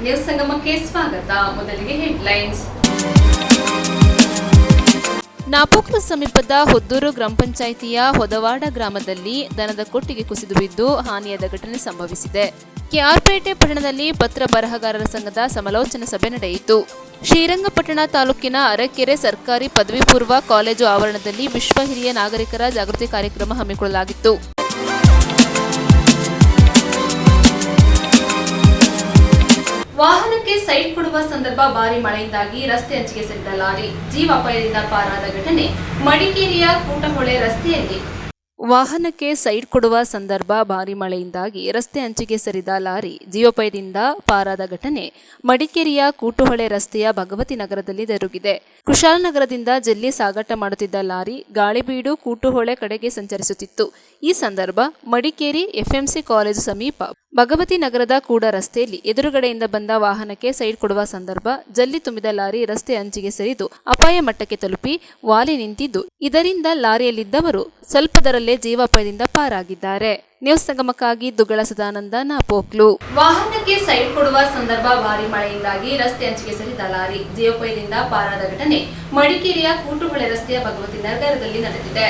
News ಸಂಗಮಕ್ಕೆ ಸ್ವಾಗತ. ಮೊದಲಿಗೆ headlines. Napoklu ಸಮೀಪದ ಹೊದ್ದೂರು ಗ್ರಾಮ ಪಂಚಾಯಿತಿಯ ಹೊದವಾಡ ಗ್ರಾಮದಲ್ಲಿ ದನದ ಕೊಟ್ಟಿಗೆ ಕುಸಿದು ಬಿದ್ದು ಹಾನಿಯಾದ ಘಟನೆ ಸಂಭವಿಸಿದೆ. ಕೆಆರ್ಪೇಟೆ ಪಟ್ಟಣದಲ್ಲಿ ಪತ್ರ ಬರಹಗಾರರ ಸಂಘದ ಸಮಾಲೋಚನಾ ಸಭೆ ನಡೆಯಿತು. ಶ್ರೀರಂಗಪಟ್ಟಣ ತಾಲೂಕಿನ ಅರಕೆರೆ ಸರ್ಕಾರಿ ಪದವಿ ಪೂರ್ವ ಕಾಲೇಜು ಆವರಣದಲ್ಲಿ ವಿಶ್ವ ಹಿರಿಯ ನಾಗರಿಕರ ಜಾಗೃತಿ ಕಾರ್ಯಕ್ರಮ ಹಮ್ಮಿಕೊಳ್ಳಲಾಗಿತ್ತು. ವಾಹನಕ್ಕೆ ಸೈಡ್ ಕೊಡುವ ಸಂದರ್ಭ ಭಾರಿ ಮಳೆಯಿಂದಾಗಿ ರಸ್ತೆ ಅಂಚಿಗೆ ಸೇರಿದ ಲಾರಿ ಜೀವಾಪಾಯದಿಂದ ಪಾರಾದ ಘಟನೆ ಮಡಿಕೇರಿಯ ಕೂಟಹೊಳೆ ರಸ್ತೆಯಲ್ಲಿ. ವಾಹನಕ್ಕೆ ಸೈಡ್ ಕೊಡುವ ಸಂದರ್ಭ ಭಾರಿ ಮಳೆಯಿಂದಾಗಿ ರಸ್ತೆ ಅಂಚಿಗೆ ಸರಿದ ಲಾರಿ ಜೀವೋಪಾಯದಿಂದ ಪಾರಾದ ಘಟನೆ ಮಡಿಕೇರಿಯ ಕೂಟುಹೊಳೆ ರಸ್ತೆಯ ಭಗವತಿ ನಗರದಲ್ಲಿ ಜರುಗಿದೆ. ಕುಶಾಲನಗರದಿಂದ ಜಲ್ಲಿ ಸಾಗಾಟ ಮಾಡುತ್ತಿದ್ದ ಲಾರಿ ಗಾಳಿಬೀಡು ಕೂಟುಹೊಳೆ ಕಡೆಗೆ ಸಂಚರಿಸುತ್ತಿತ್ತು. ಈ ಸಂದರ್ಭ ಮಡಿಕೇರಿ ಎಫ್ಎಂಸಿ ಕಾಲೇಜು ಸಮೀಪ ಭಗವತಿ ನಗರದ ಕೂಡ ರಸ್ತೆಯಲ್ಲಿ ಎದುರುಗಡೆಯಿಂದ ಬಂದ ವಾಹನಕ್ಕೆ ಸೈಡ್ ಕೊಡುವ ಸಂದರ್ಭ ಜಲ್ಲಿ ತುಂಬಿದ ಲಾರಿ ರಸ್ತೆ ಅಂಚಿಗೆ ಸರಿದು ಅಪಾಯ ಮಟ್ಟಕ್ಕೆ ತಲುಪಿ ವಾಲಿ ನಿಂತಿದ್ದು, ಇದರಿಂದ ಲಾರಿಯಲ್ಲಿದ್ದವರು ಸ್ವಲ್ಪದರಲ್ಲೇ ಜೀವಾಪಾಯದಿಂದ ಪಾರಾಗಿದ್ದಾರೆ. ನ್ಯೂಸ್ ಸಂಗಮಕ್ಕಾಗಿ ದುಗ್ಗಳ ಸದಾನಂದ, ನಾಪೋಕ್ಲು. ವಾಹನಕ್ಕೆ ಸೈಡ್ ಕೊಡುವ ಸಂದರ್ಭ ಭಾರಿ ಮಳೆಯಿಂದಾಗಿ ರಸ್ತೆ ಅಂಚಿಗೆ ಸರಿದ ಲಾರಿ ಜೀವೋಪಾಯದಿಂದ ಪಾರಾದ ಘಟನೆ ಮಡಿಕೇರಿಯ ಕೂಟುಹೊಳೆ ರಸ್ತೆಯ ಭಗವತಿ ನಗರದಲ್ಲಿ ನಡೆದಿದೆ.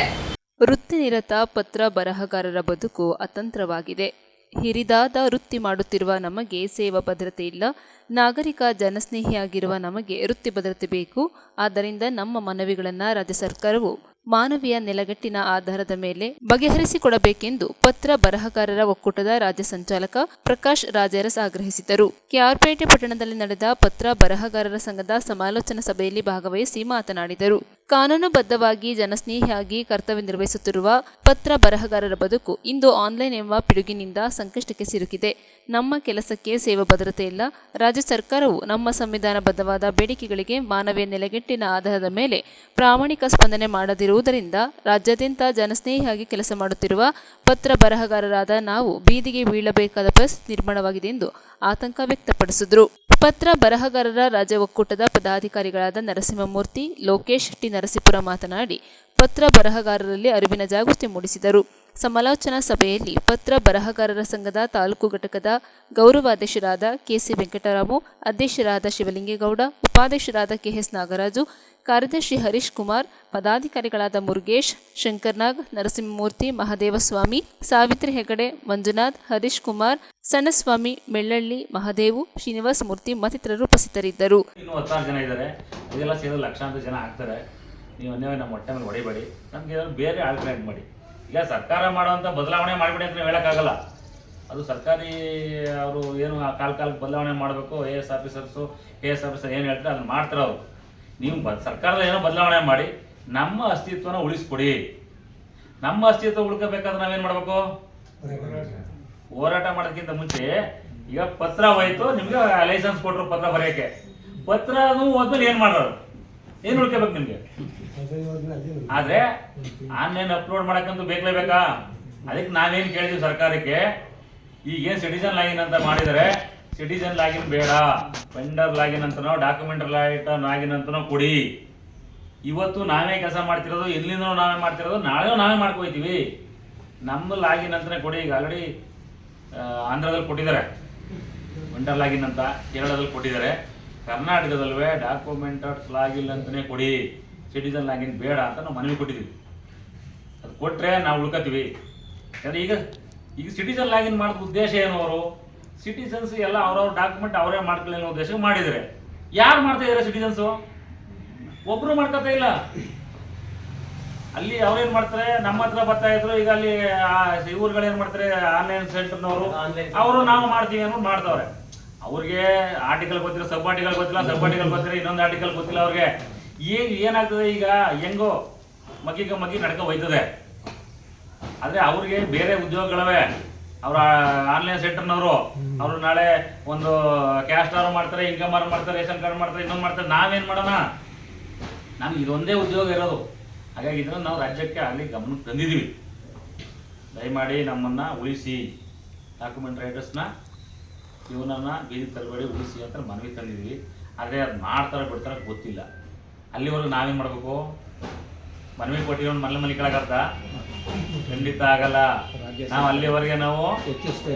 ವೃತ್ತಿನಿರತ ಪತ್ರ ಬರಹಗಾರರ ಬದುಕು ಅತಂತ್ರವಾಗಿದೆ. ಹಿರಿದಾದ ವೃತ್ತಿ ಮಾಡುತ್ತಿರುವ ನಮಗೆ ಸೇವಾ ಭದ್ರತೆ ಇಲ್ಲ. ನಾಗರಿಕ ಜನಸ್ನೇಹಿಯಾಗಿರುವ ನಮಗೆ ವೃತ್ತಿ ಭದ್ರತೆ ಬೇಕು. ಆದ್ದರಿಂದ ನಮ್ಮ ಮನವಿಗಳನ್ನು ರಾಜ್ಯ ಸರ್ಕಾರವು ಮಾನವೀಯ ನೆಲೆಗಟ್ಟಿನ ಆಧಾರದ ಮೇಲೆ ಬಗೆಹರಿಸಿಕೊಡಬೇಕೆಂದು ಪತ್ರ ಬರಹಗಾರರ ಒಕ್ಕೂಟದ ರಾಜ್ಯ ಸಂಚಾಲಕ ಪ್ರಕಾಶ್ ರಾಜರಸ್ ಆಗ್ರಹಿಸಿದರು. ಕೆಆರ್ಪೇಟೆ ಪಟ್ಟಣದಲ್ಲಿ ನಡೆದ ಪತ್ರ ಬರಹಗಾರರ ಸಂಘದ ಸಮಾಲೋಚನಾ ಸಭೆಯಲ್ಲಿ ಭಾಗವಹಿಸಿ ಮಾತನಾಡಿದರು. ಕಾನೂನುಬದ್ಧವಾಗಿ ಜನಸ್ನೇಹಿಯಾಗಿ ಕರ್ತವ್ಯ ನಿರ್ವಹಿಸುತ್ತಿರುವ ಪತ್ರ ಬರಹಗಾರರ ಬದುಕು ಇಂದು ಆನ್ಲೈನ್ ಎಂಬ ಪಿಡುಗಿನಿಂದ ಸಂಕಷ್ಟಕ್ಕೆ ಸಿಲುಕಿದೆ. ನಮ್ಮ ಕೆಲಸಕ್ಕೆ ಸೇವಾ ಭದ್ರತೆ ಇಲ್ಲ. ರಾಜ್ಯ ಸರ್ಕಾರವು ನಮ್ಮ ಸಂವಿಧಾನಬದ್ಧವಾದ ಬೇಡಿಕೆಗಳಿಗೆ ಮಾನವೀಯ ನೆಲೆಗಟ್ಟಿನ ಆಧಾರದ ಮೇಲೆ ಪ್ರಾಮಾಣಿಕ ಸ್ಪಂದನೆ ಮಾಡದಿರುವುದರಿಂದ ರಾಜ್ಯಾದ್ಯಂತ ಜನಸ್ನೇಹಿಯಾಗಿ ಕೆಲಸ ಮಾಡುತ್ತಿರುವ ಪತ್ರ ಬರಹಗಾರರಾದ ನಾವು ಬೀದಿಗೆ ಬೀಳಬೇಕಾದ ಪರಿಸ್ಥಿತಿ ನಿರ್ಮಾಣವಾಗಿದೆ ಎಂದು ಆತಂಕ ವ್ಯಕ್ತಪಡಿಸಿದರು. ಪತ್ರ ಬರಹಗಾರರ ರಾಜ್ಯ ಒಕ್ಕೂಟದ ಪದಾಧಿಕಾರಿಗಳಾದ ನರಸಿಂಹಮೂರ್ತಿ, ಲೋಕೇಶ್ ಟಿ ನರಸೀಪುರ ಮಾತನಾಡಿ ಪತ್ರ ಬರಹಗಾರರಲ್ಲಿ ಅರಿವಿನ ಜಾಗೃತಿ ಮೂಡಿಸಿದರು. ಸಮಾಲೋಚನಾ ಸಭೆಯಲ್ಲಿ ಪತ್ರ ಬರಹಗಾರರ ಸಂಘದ ತಾಲೂಕು ಘಟಕದ ಗೌರವಾಧ್ಯಕ್ಷರಾದ ಕೆಸಿ ವೆಂಕಟರಾಮು, ಅಧ್ಯಕ್ಷರಾದ ಶಿವಲಿಂಗೇಗೌಡ, ಉಪಾಧ್ಯಕ್ಷರಾದ ಕೆಎಸ್ ನಾಗರಾಜು, ಕಾರ್ಯದರ್ಶಿ ಹರೀಶ್ ಕುಮಾರ್, ಪದಾಧಿಕಾರಿಗಳಾದ ಮುರುಗೇಶ್, ಶಂಕರ್ನಾಗ್, ನರಸಿಂಹಮೂರ್ತಿ, ಮಹದೇವಸ್ವಾಮಿ, ಸಾವಿತ್ರಿ ಹೆಗಡೆ, ಮಂಜುನಾಥ್, ಹರೀಶ್ ಕುಮಾರ್, ಸಣ್ಣಸ್ವಾಮಿ, ಮೆಳ್ಳಳ್ಳಿ, ಮಹದೇವು, ಶ್ರೀನಿವಾಸ ಮೂರ್ತಿ ಮತ್ತಿತರರು ಉಪಸ್ಥಿತರಿದ್ದರು. ಇನ್ನು 16 ಜನ ಇದ್ದಾರೆ. ಇದೆಲ್ಲ ಸೇರಿದ ಲಕ್ಷಾಂತರ ಜನ ಆಗ್ತಾರೆ. ನೀವು ಅನ್ಯಾಯ ನಮ್ಮ ಹೊಟ್ಟೆ ಮೇಲೆ ಹೊಡಿಬೇಡಿ. ನಮಗೆ ಬೇರೆ ಆಲ್ಟರ್ನೇಟ್ ಮಾಡಿ. ಈಗ ಸರ್ಕಾರ ಮಾಡುವಂಥ ಬದಲಾವಣೆ ಮಾಡಿಬಿಡಿ ಅಂತ ಹೇಳೋಕ್ಕಾಗಲ್ಲ. ಅದು ಸರ್ಕಾರಿ ಅವರು ಏನು ಕಾಲಕ್ಕೆ ಬದಲಾವಣೆ ಮಾಡಬೇಕು. AS ಆಫೀಸರ್ಸು KS ಆಫೀಸರ್ ಏನು ಹೇಳ್ತಾರೆ ಅದನ್ನು ಮಾಡ್ತಾರೆ ಅವರು. ನೀವು ಸರ್ಕಾರದ ಏನೋ ಬದಲಾವಣೆ ಮಾಡಿ ನಮ್ಮ ಅಸ್ತಿತ್ವನ ಉಳಿಸ್ಕೊಡಿ. ನಮ್ಮ ಅಸ್ತಿತ್ವ ಉಳ್ಕೋಬೇಕಾದ್ರೆ ನಾವೇನು ಮಾಡಬೇಕು? ಹೋರಾಟ ಮಾಡೋದಕ್ಕಿಂತ ಮುಂಚೆ ಈಗ ಪತ್ರ ಹೋಯ್ತು, ನಿಮಗೆ ಲೈಸೆನ್ಸ್ ಕೊಟ್ಟರು ಪತ್ರ ಬರೆಯೋಕ್ಕೆ. ಪತ್ರ ಹೋದ್ಮೇಲೆ ಏನು ಮಾಡೋದು? ಏನು ಉಳ್ಕೋಬೇಕು ನಿಮಗೆ? ಆದರೆ ಆನ್ಲೈನ್ ಅಪ್ಲೋಡ್ ಮಾಡೋಕ್ಕಂತೂ ಬೇಕಲೇಬೇಕಾ? ಅದಕ್ಕೆ ನಾವೇನು ಕೇಳಿದ್ವಿ ಸರ್ಕಾರಕ್ಕೆ, ಈಗೇನು ಸಿಟಿಜನ್ ಲಾಗಿನ್ ಅಂತ ಮಾಡಿದರೆ ಸಿಟಿಜನ್ ಲಾಗಿನ್ ಬೇಡ, ವೆಂಡರ್ ಲಾಗಿನ್ ಅಂತನೋ ಡಾಕ್ಯುಮೆಂಟರ್ ಲಾಗಿನ್ ಅಂತನೋ ಕೊಡಿ. ಇವತ್ತು ನಾವೇ ಕೆಲಸ ಮಾಡ್ತಿರೋದು, ಎಲ್ಲಿಂದನೋ ನಾವೇ ಮಾಡ್ತಿರೋದು, ನಾಳೆ ನಾವೇ ಮಾಡ್ಕೊಯ್ತೀವಿ. ನಮ್ಮ ಲಾಗಿನ್ ಅಂತಲೇ ಕೊಡಿ. ಈಗ ಆಲ್ರೆಡಿ ಆಂಧ್ರದಲ್ಲಿ ಕೊಟ್ಟಿದ್ದಾರೆ ವೆಂಡರ್ ಲಾಗಿನ್ ಅಂತ, ಕೇರಳದಲ್ಲಿ ಕೊಟ್ಟಿದ್ದಾರೆ. ಕರ್ನಾಟಕದಲ್ವೇ ಡಾಕ್ಯುಮೆಂಟರ್ಸ್ ಲಾಗಿನ್ ಅಂತಲೇ ಕೊಡಿ, ಸಿಟಿಜನ್ ಲಾಗಿನ್ ಬೇಡ ಅಂತ ನಾವು ಮನವಿ ಕೊಟ್ಟಿದ್ದೀವಿ. ಅದು ಕೊಟ್ಟರೆ ನಾವು ಉಳ್ಕೋತೀವಿ. ಯಾಕಂದರೆ ಈಗ ಸಿಟಿಜನ್ ಲಾಗಿನ್ ಮಾಡಿದ ಉದ್ದೇಶ ಏನು? ಅವರು ಸಿಟಿಜನ್ಸ್ ಎಲ್ಲ ಅವ್ರವ್ರ ಡಾಕ್ಯುಮೆಂಟ್ ಅವರೇ ಮಾಡ್ಕೊಳ್ಳಿ ಅನ್ನೋ ಉದ್ದೇಶಕ್ಕೆ ಮಾಡಿದ್ದಾರೆ. ಯಾರು ಮಾಡ್ತಾ ಇದ್ದಾರೆ? ಸಿಟಿಜನ್ಸು ಒಬ್ಬರು ಮಾಡ್ಕೊತಾ ಇಲ್ಲ. ಅಲ್ಲಿ ಅವ್ರೇನು ಮಾಡ್ತಾರೆ, ನಮ್ಮ ಹತ್ರ ಬರ್ತಾ ಇದ್ರು. ಈಗ ಅಲ್ಲಿ ಇವ್ರುಗಳೇನು ಮಾಡ್ತಾರೆ, ಆನ್ಲೈನ್ ಸೆಂಟರ್ನವರು, ಅವರು ನಾವು ಮಾಡ್ತೀವಿ ಅನ್ನೋದು ಮಾಡ್ತವ್ರೆ. ಅವ್ರಿಗೆ ಆರ್ಟಿಕಲ್ ಗೊತ್ತಿಲ್ಲ, ಸಬ್ ಆರ್ಟಿಕಲ್ ಗೊತ್ತಿಲ್ಲ, ಸಬ್ ಆರ್ಟಿಕಲ್ ಗೊತ್ತಿಲ್ಲ, ಇನ್ನೊಂದು ಆರ್ಟಿಕಲ್ ಗೊತ್ತಿಲ್ಲ ಅವ್ರಿಗೆ. ಏನಾಗ್ತದೆ ಈಗ, ಹೆಂಗೋ ಮಗ್ಗಿ ನಡ್ಕೊ ಹೋಯ್ತದೆ. ಆದರೆ ಅವ್ರಿಗೆ ಬೇರೆ ಉದ್ಯೋಗಗಳವೆ. ಅವರ ಆನ್ಲೈನ್ ಸೆಂಟರ್ನವರು ಅವರು ನಾಳೆ ಒಂದು ಕ್ಯಾಸ್ಟ್ ಆರ್ ಮಾಡ್ತಾರೆ, ಇನ್ಕಮ್ ಆರ್ ಮಾಡ್ತಾರೆ, ರೇಷನ್ ಕಾರ್ಡ್ ಮಾಡ್ತಾರೆ, ಇನ್ನೊಂದು ಮಾಡ್ತಾರೆ. ನಾವೇನು ಮಾಡೋಣ? ನಮ್ಗೆ ಇದೊಂದೇ ಉದ್ಯೋಗ ಇರೋದು. ಹಾಗಾಗಿ ಇದನ್ನು ನಾವು ರಾಜ್ಯಕ್ಕೆ ಆಗಲಿ ಗಮನಕ್ಕೆ ತಂದಿದ್ದೀವಿ. ದಯಮಾಡಿ ನಮ್ಮನ್ನು ಉಳಿಸಿ, ಡಾಕ್ಯುಮೆಂಟ್ ರೈಟರ್ಸ್ನ ಇವನನ್ನು ಬೀದಿ ತರಬೇಡಿ, ಉಳಿಸಿ ಅಂತ ಮನವಿ ತಂದಿದ್ದೀವಿ. ಆದರೆ ಅದು ಮಾಡ್ತಾರೆ ಬಿಡ್ತಾರೆ ಗೊತ್ತಿಲ್ಲ. ಅಲ್ಲಿವರೆಗೂ ನಾವೇನು ಮಾಡಬೇಕು? ಮನವಿ ಕೊಟ್ಟಿರೋ ಮನೆ ಕೆಳಗರ್ತ ಖಂಡಿತ ಆಗಲ್ಲ. ನಾವು ಅಲ್ಲಿವರೆಗೆ ನಾವು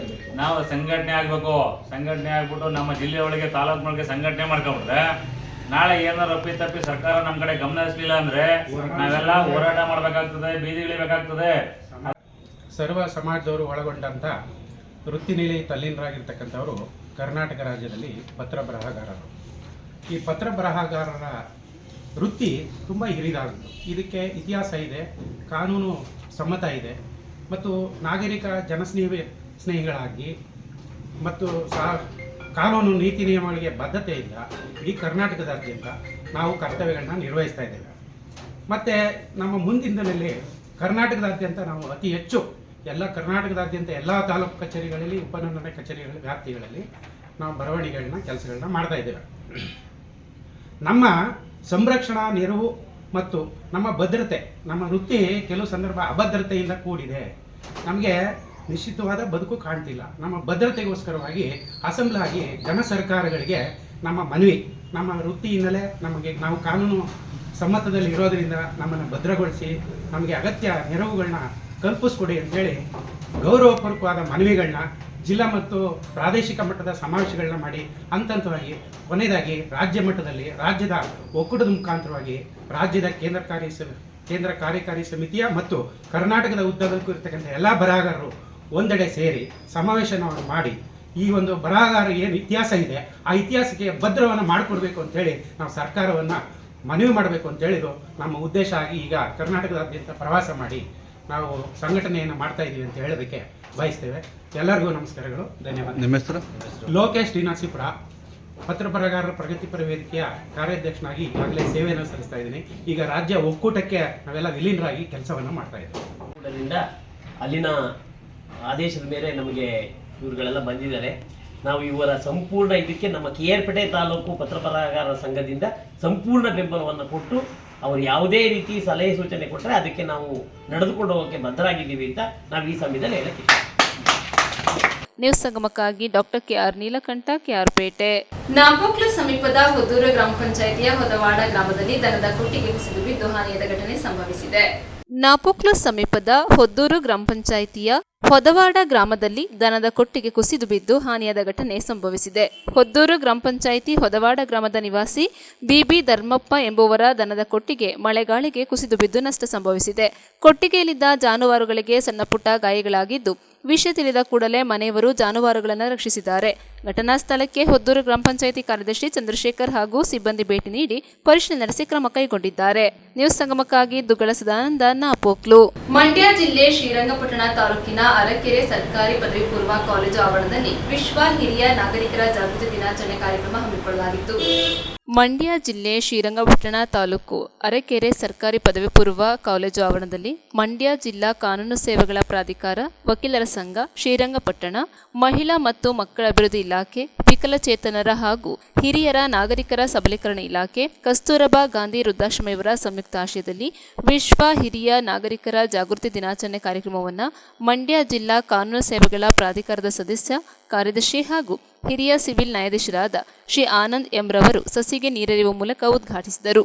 ಸಂಘಟನೆ ಆಗಬೇಕು. ಸಂಘಟನೆ ಆಗ್ಬಿಟ್ಟು ನಮ್ಮ ಜಿಲ್ಲೆ ಒಳಗೆ ತಾಲೂಕಿನೊಳಗೆ ಸಂಘಟನೆ ಮಾಡ್ಕೊಂಡ್ರೆ ನಾಳೆ ಏನಾರು ತಪ್ಪಿ ಸರ್ಕಾರ ನಮ್ಮ ಕಡೆ ಗಮನ ಹರಿಸಲಿಲ್ಲ ಅಂದ್ರೆ ನಾವೆಲ್ಲ ಹೋರಾಟ ಮಾಡಬೇಕಾಗ್ತದೆ, ಬೀದಿಗಿಳಿಬೇಕಾಗ್ತದೆ. ಸರ್ವ ಸಮಾಜದವರು ಒಳಗೊಂಡಂಥ ವೃತ್ತಿ ನಿಲಯ ತಲ್ಲೀನರಾಗಿರ್ತಕ್ಕಂಥವರು ಕರ್ನಾಟಕ ರಾಜ್ಯದಲ್ಲಿ ಪತ್ರ ಬರಹಗಾರರು. ಈ ಪತ್ರ ಬರಹಗಾರರ ವೃತ್ತಿ ತುಂಬ ಹಿರಿದಾದದ್ದು. ಇದಕ್ಕೆ ಇತಿಹಾಸ ಇದೆ, ಕಾನೂನು ಸಮ್ಮತ ಇದೆ ಮತ್ತು ನಾಗರಿಕ ಸ್ನೇಹಿಗಳಾಗಿ ಮತ್ತು ಕಾನೂನು ನೀತಿ ನಿಯಮಗಳಿಗೆ ಬದ್ಧತೆಯಿಂದ ಇಡೀ ಕರ್ನಾಟಕದಾದ್ಯಂತ ನಾವು ಕರ್ತವ್ಯಗಳನ್ನ ನಿರ್ವಹಿಸ್ತಾ ಇದ್ದೇವೆ. ಮತ್ತು ನಮ್ಮ ಮುಂದಿನದಲ್ಲಿ ಕರ್ನಾಟಕದಾದ್ಯಂತ ನಾವು ಅತಿ ಹೆಚ್ಚು ಕರ್ನಾಟಕದಾದ್ಯಂತ ಎಲ್ಲ ತಾಲೂಕು ಕಚೇರಿಗಳಲ್ಲಿ, ಉಪನೋಂದಣಿ ಕಚೇರಿಗಳ ವ್ಯಾಪ್ತಿಗಳಲ್ಲಿ ನಾವು ಬರವಣಿಗೆಗಳನ್ನ ಕೆಲಸಗಳನ್ನ ಮಾಡ್ತಾ ಇದ್ದೇವೆ. ನಮ್ಮ ಸಂರಕ್ಷಣಾ ನೆರವು ಮತ್ತು ನಮ್ಮ ಭದ್ರತೆ, ನಮ್ಮ ವೃತ್ತಿ ಕೆಲವು ಸಂದರ್ಭ ಅಭದ್ರತೆಯಿಂದ ಕೂಡಿದೆ. ನಮಗೆ ನಿಶ್ಚಿತವಾದ ಬದುಕು ಕಾಣ್ತಿಲ್ಲ. ನಮ್ಮ ಭದ್ರತೆಗೋಸ್ಕರವಾಗಿ ಅಸೆಂಬ್ಲಾಗಿ ಜನ ಸರ್ಕಾರಗಳಿಗೆ ನಮ್ಮ ಮನವಿ, ನಮ್ಮ ವೃತ್ತಿ ಹಿನ್ನೆಲೆ ನಾವು ಕಾನೂನು ಸಮ್ಮತದಲ್ಲಿ ಇರೋದರಿಂದ ನಮ್ಮನ್ನು ಭದ್ರಗೊಳಿಸಿ ನಮಗೆ ಅಗತ್ಯ ನೆರವುಗಳನ್ನ ಕಲ್ಪಿಸ್ಕೊಡಿ ಅಂತೇಳಿ ಗೌರವಪೂರ್ವಕವಾದ ಮನವಿಗಳನ್ನ ಜಿಲ್ಲಾ ಮತ್ತು ಪ್ರಾದೇಶಿಕ ಮಟ್ಟದ ಸಮಾವೇಶಗಳನ್ನ ಮಾಡಿ ಹಂತವಾಗಿ ಕೊನೆಯದಾಗಿ ರಾಜ್ಯ ಮಟ್ಟದಲ್ಲಿ ರಾಜ್ಯದ ಒಕ್ಕೂಟದ ಮುಖಾಂತರವಾಗಿ ರಾಜ್ಯದ ಕೇಂದ್ರ ಕಾರ್ಯಕಾರಿ ಸಮಿತಿಯ ಮತ್ತು ಕರ್ನಾಟಕದ ಉದ್ದಗಲಕ್ಕೂ ಇರತಕ್ಕಂಥ ಎಲ್ಲ ಬರಹಗಾರರು ಒಂದೆಡೆ ಸೇರಿ ಸಮಾವೇಶವನ್ನು ಮಾಡಿ ಈ ಒಂದು ಬರಹಗಾರ ಏನು ಇತಿಹಾಸ ಇದೆ ಆ ಇತಿಹಾಸಕ್ಕೆ ಭದ್ರವನ್ನು ಮಾಡಿಕೊಡ್ಬೇಕು ಅಂತೇಳಿ ನಾವು ಸರ್ಕಾರವನ್ನು ಮನವಿ ಮಾಡಬೇಕು ಅಂತೇಳಿದು ನಮ್ಮ ಉದ್ದೇಶ ಆಗಿ ಈಗ ಕರ್ನಾಟಕದಾದ್ಯಂತ ಪ್ರವಾಸ ಮಾಡಿ ನಾವು ಸಂಘಟನೆಯನ್ನು ಮಾಡ್ತಾ ಇದ್ದೀವಿ ಅಂತ ಹೇಳೋದಕ್ಕೆ ಬಯಸ್ತೇವೆ. ಎಲ್ಲರಿಗೂ ನಮಸ್ಕಾರಗಳು, ಧನ್ಯವಾದ. ನಿಮ್ಮ ಹೆಸರು? ಲೋಕೇಶ್ ಡಿ ನರಸೀಪುರ, ಪತ್ರ ಬರಹಗಾರರ ಪ್ರಗತಿಪರ ವೇದಿಕೆಯ ಕಾರ್ಯಾಧ್ಯಕ್ಷನಾಗಿ ಈಗಾಗಲೇ ಸೇವೆಯನ್ನು ಸಲ್ಲಿಸ್ತಾ ಇದ್ದೀನಿ. ಈಗ ರಾಜ್ಯ ಒಕ್ಕೂಟಕ್ಕೆ ನಾವೆಲ್ಲ ವಿಲೀನರಾಗಿ ಕೆಲಸವನ್ನು ಮಾಡ್ತಾ ಇದ್ದೀವಿ. ಅಲ್ಲಿನ ಆದೇಶದ ಮೇಲೆ ನಮಗೆ ಇವರುಗಳೆಲ್ಲ ಬಂದಿದ್ದಾರೆ. ನಾವು ಇವರ ಸಂಪೂರ್ಣ ಇದಕ್ಕೆ ನಮ್ಮ KR ಪೇಟೆ ತಾಲೂಕು ಪತ್ರ ಬರಹಗಾರರ ಸಂಘದಿಂದ ಸಂಪೂರ್ಣ ಬೆಂಬಲವನ್ನು ಕೊಟ್ಟು ಅವರು ಯಾವುದೇ ರೀತಿ ಸಲಹೆ ಸೂಚನೆ ಕೊಟ್ಟರೆ ಅದಕ್ಕೆ ನಾವು ನಡೆದುಕೊಂಡು ಹೋಗೋಕ್ಕೆ ಬದ್ಧರಾಗಿದ್ದೀವಿ ಅಂತ ನಾವು ಈ ಸಮಯದಲ್ಲಿ ಹೇಳಕ್ಕೆ. ನ್ಯೂಸ್ ಸಂಗಮಕ್ಕಾಗಿ doctor KR Neelakantha, KR Pete. Napoklu ಸಮೀಪದ ಹೊದ್ದೂರು ಗ್ರಾಮ ಪಂಚಾಯಿತಿಯ ಹೊದವಾಡ ಗ್ರಾಮದಲ್ಲಿ ದನದ ಕೊಟ್ಟಿಗೆ ಕುಸಿದು ಬಿದ್ದು ಹಾನಿಯಾದ ಘಟನೆ ಸಂಭವಿಸಿದೆ. ನಾಪೋಕ್ಲು ಸಮೀಪದ ಹೊದ್ದೂರು ಗ್ರಾಮ ಪಂಚಾಯಿತಿಯ ಹೊದವಾಡ ಗ್ರಾಮದಲ್ಲಿ ದನದ ಕೊಟ್ಟಿಗೆ ಕುಸಿದು ಬಿದ್ದು ಹಾನಿಯಾದ ಘಟನೆ ಸಂಭವಿಸಿದೆ. ಹೊದ್ದೂರು ಗ್ರಾಮ ಪಂಚಾಯಿತಿ ಹೊದವಾಡ ಗ್ರಾಮದ ನಿವಾಸಿ BB ಧರ್ಮಪ್ಪ ಎಂಬುವರ ದನದ ಕೊಟ್ಟಿಗೆ ಮಳೆಗಾಳಿಗೆ ಕುಸಿದು ಬಿದ್ದು ನಷ್ಟ ಸಂಭವಿಸಿದೆ. ಕೊಟ್ಟಿಗೆಯಲ್ಲಿದ್ದ ಜಾನುವಾರುಗಳಿಗೆ ಸಣ್ಣಪುಟ್ಟ ಗಾಯಗಳಾಗಿದ್ದು ವಿಷಯ ತಿಳಿದ ಕೂಡಲೇ ಮನೆಯವರು ಜಾನುವಾರುಗಳನ್ನು ರಕ್ಷಿಸಿದ್ದಾರೆ. ಘಟನಾ ಸ್ಥಳಕ್ಕೆ ಹೊದ್ದೂರು ಗ್ರಾಮ ಪಂಚಾಯಿತಿ ಕಾರ್ಯದರ್ಶಿ ಚಂದ್ರಶೇಖರ್ ಹಾಗೂ ಸಿಬ್ಬಂದಿ ಭೇಟಿ ನೀಡಿ ಪರಿಶೀಲನೆ ನಡೆಸಿ ಕ್ರಮ ಕೈಗೊಂಡಿದ್ದಾರೆ. ನ್ಯೂಸ್ ಸಂಗಮಕ್ಕಾಗಿ ದುಗ್ಗಳ ಸದಾನಂದ, ನಾಪೋಕ್ಲು. ಮಂಡ್ಯ ಜಿಲ್ಲೆ ಶ್ರೀರಂಗಪಟ್ಟಣ ತಾಲೂಕಿನ ಅರಕೆರೆ ಸರ್ಕಾರಿ ಪದವಿ ಪೂರ್ವ ಕಾಲೇಜು ಆವರಣದಲ್ಲಿ ವಿಶ್ವ ಹಿರಿಯ ನಾಗರಿಕರ ಜಾಗೃತಿ ದಿನಾಚರಣೆ ಕಾರ್ಯಕ್ರಮ ಹಮ್ಮಿಕೊಳ್ಳಲಾಗಿತ್ತು. ಮಂಡ್ಯ ಜಿಲ್ಲೆ ಶ್ರೀರಂಗಪಟ್ಟಣ ತಾಲೂಕು ಅರಕೆರೆ ಸರ್ಕಾರಿ ಪದವಿ ಪೂರ್ವ ಕಾಲೇಜು ಆವರಣದಲ್ಲಿ ಮಂಡ್ಯ ಜಿಲ್ಲಾ ಕಾನೂನು ಸೇವೆಗಳ ಪ್ರಾಧಿಕಾರ, ವಕೀಲರ ಸಂಘ, ಶ್ರೀರಂಗಪಟ್ಟಣ, ಮಹಿಳಾ ಮತ್ತು ಮಕ್ಕಳ ಅಭಿವೃದ್ಧಿ ಇಲಾಖೆ, ವಿಕಲಚೇತನರ ಹಾಗೂ ಹಿರಿಯರ ನಾಗರಿಕರ ಸಬಲೀಕರಣ ಇಲಾಖೆ, ಕಸ್ತೂರಬಾ ಗಾಂಧಿ ವೃದ್ಧಾಶ್ರಮ ಇವರ ಸಂಯುಕ್ತ ಆಶ್ರಯದಲ್ಲಿ ವಿಶ್ವ ಹಿರಿಯ ನಾಗರಿಕರ ಜಾಗೃತಿ ದಿನಾಚರಣೆ ಕಾರ್ಯಕ್ರಮವನ್ನು ಮಂಡ್ಯ ಜಿಲ್ಲಾ ಕಾನೂನು ಸೇವೆಗಳ ಪ್ರಾಧಿಕಾರದ ಸದಸ್ಯ ಕಾರ್ಯದರ್ಶಿ ಹಾಗೂ ಹಿರಿಯ ಸಿವಿಲ್ ನ್ಯಾಯಾಧೀಶರಾದ ಶ್ರೀ ಆನಂದ್ ಎಂರವರು ಸಸಿಗೆ ನೀರೆರೆಯುವ ಮೂಲಕ ಉದ್ಘಾಟಿಸಿದರು.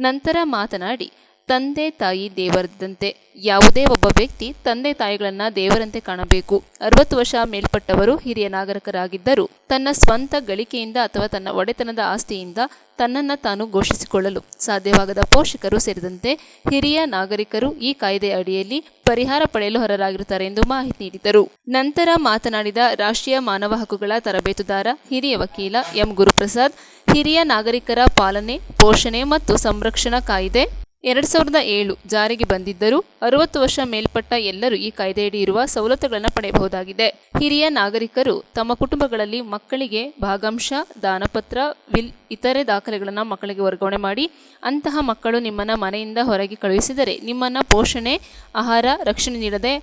ನಂತರ ಮಾತನಾಡಿ, ತಂದೆ ತಾಯಿ ದೇವರಿದ್ದಂತೆ. ಯಾವುದೇ ಒಬ್ಬ ವ್ಯಕ್ತಿ ತಂದೆ ತಾಯಿಗಳನ್ನು ದೇವರಂತೆ ಕಾಣಬೇಕು. 60 ವರ್ಷ ಮೇಲ್ಪಟ್ಟವರು ಹಿರಿಯ ನಾಗರಿಕರಾಗಿದ್ದರೂ ತನ್ನ ಸ್ವಂತ ಗಳಿಕೆಯಿಂದ ಅಥವಾ ತನ್ನ ಒಡೆತನದ ಆಸ್ತಿಯಿಂದ ತನ್ನನ್ನು ತಾನು ಘೋಷಿಸಿಕೊಳ್ಳಲು ಸಾಧ್ಯವಾಗದ ಪೋಷಕರು ಸೇರಿದಂತೆ ಹಿರಿಯ ನಾಗರಿಕರು ಈ ಕಾಯ್ದೆ ಅಡಿಯಲ್ಲಿ ಪರಿಹಾರ ಪಡೆಯಲು ಅರ್ಹರಾಗಿರುತ್ತಾರೆ ಎಂದು ಮಾಹಿತಿ ನೀಡಿದರು. ನಂತರ ಮಾತನಾಡಿದ ರಾಷ್ಟ್ರೀಯ ಮಾನವ ಹಕ್ಕುಗಳ ತರಬೇತುದಾರ, ಹಿರಿಯ ವಕೀಲ ಎಂ ಗುರುಪ್ರಸಾದ್, ಹಿರಿಯ ನಾಗರಿಕರ ಪಾಲನೆ, ಪೋಷಣೆ ಮತ್ತು ಸಂರಕ್ಷಣಾ ಕಾಯ್ದೆ 2007 ಜಾರಿಗೆ ಬಂದಿದ್ದರೂ 60 ವರ್ಷ ಮೇಲ್ಪಟ್ಟ ಎಲ್ಲರೂ ಈ ಕಾಯ್ದೆಯಡಿ ಇರುವ ಸವಲತ್ತುಗಳನ್ನು ಪಡೆಯಬಹುದಾಗಿದೆ. ಹಿರಿಯ ನಾಗರಿಕರು ತಮ್ಮ ಕುಟುಂಬಗಳಲ್ಲಿ ಮಕ್ಕಳಿಗೆ ಭಾಗಂಶ, ದಾನಪತ್ರ, ವಿಲ್ ಇತರೆ ದಾಖಲೆಗಳನ್ನು ಮಕ್ಕಳಿಗೆ ವರ್ಗಾವಣೆ ಮಾಡಿ ಅಂತಹ ಮಕ್ಕಳು ನಿಮ್ಮನ್ನು ಮನೆಯಿಂದ ಹೊರಗೆ ಕಳುಹಿಸಿದರೆ ನಿಮ್ಮನ್ನು ಪೋಷಣೆ, ಆಹಾರ, ರಕ್ಷಣೆ ನೀಡದೆ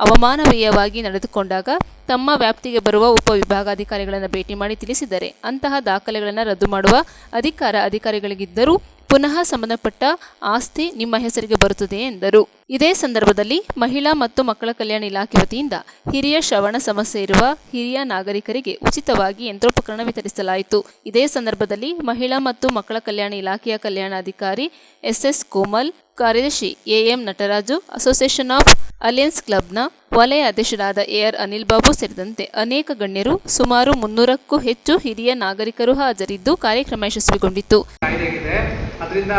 ಅವಮಾನವೀಯವಾಗಿ ನಡೆದುಕೊಂಡಾಗ ತಮ್ಮ ವ್ಯಾಪ್ತಿಗೆ ಬರುವ ಉಪವಿಭಾಗಾಧಿಕಾರಿಗಳನ್ನು ಭೇಟಿ ಮಾಡಿ ತಿಳಿಸಿದರೆ ಅಂತಹ ದಾಖಲೆಗಳನ್ನು ರದ್ದು ಮಾಡುವ ಅಧಿಕಾರ ಅಧಿಕಾರಿಗಳಿಗಿದ್ದರೂ ಪುನಃ ಸಂಬಂಧಪಟ್ಟ ಆಸ್ತಿ ನಿಮ್ಮ ಹೆಸರಿಗೆ ಬರುತ್ತದೆ ಎಂದರು. ಇದೇ ಸಂದರ್ಭದಲ್ಲಿ ಮಹಿಳಾ ಮತ್ತು ಮಕ್ಕಳ ಕಲ್ಯಾಣ ಇಲಾಖೆ ವತಿಯಿಂದ ಹಿರಿಯ ಶ್ರವಣ ಸಮಸ್ಯೆ ಇರುವ ಹಿರಿಯ ನಾಗರಿಕರಿಗೆ ಉಚಿತವಾಗಿ ಯಂತ್ರೋಪಕರಣ ವಿತರಿಸಲಾಯಿತು. ಇದೇ ಸಂದರ್ಭದಲ್ಲಿ ಮಹಿಳಾ ಮತ್ತು ಮಕ್ಕಳ ಕಲ್ಯಾಣ ಇಲಾಖೆಯ ಕಲ್ಯಾಣಾಧಿಕಾರಿ ಎಸ್ ಕೋಮಲ್, ಕಾರ್ಯದರ್ಶಿ A M Nataraju, association of alliance ಕ್ಲಬ್ನ ವಲಯ ಅಧ್ಯಕ್ಷರಾದ ಎಆರ್ ಅನಿಲ್ ಬಾಬು ಸೇರಿದಂತೆ ಅನೇಕ ಗಣ್ಯರು, ಸುಮಾರು 300ಕ್ಕೂ ಹೆಚ್ಚು ಹಿರಿಯ ನಾಗರಿಕರು ಹಾಜರಿದ್ದು ಕಾರ್ಯಕ್ರಮ ಯಶಸ್ವಿಗೊಂಡಿತು. ಕಾಯ್ದೆಗಿದೆ. ಅದರಿಂದ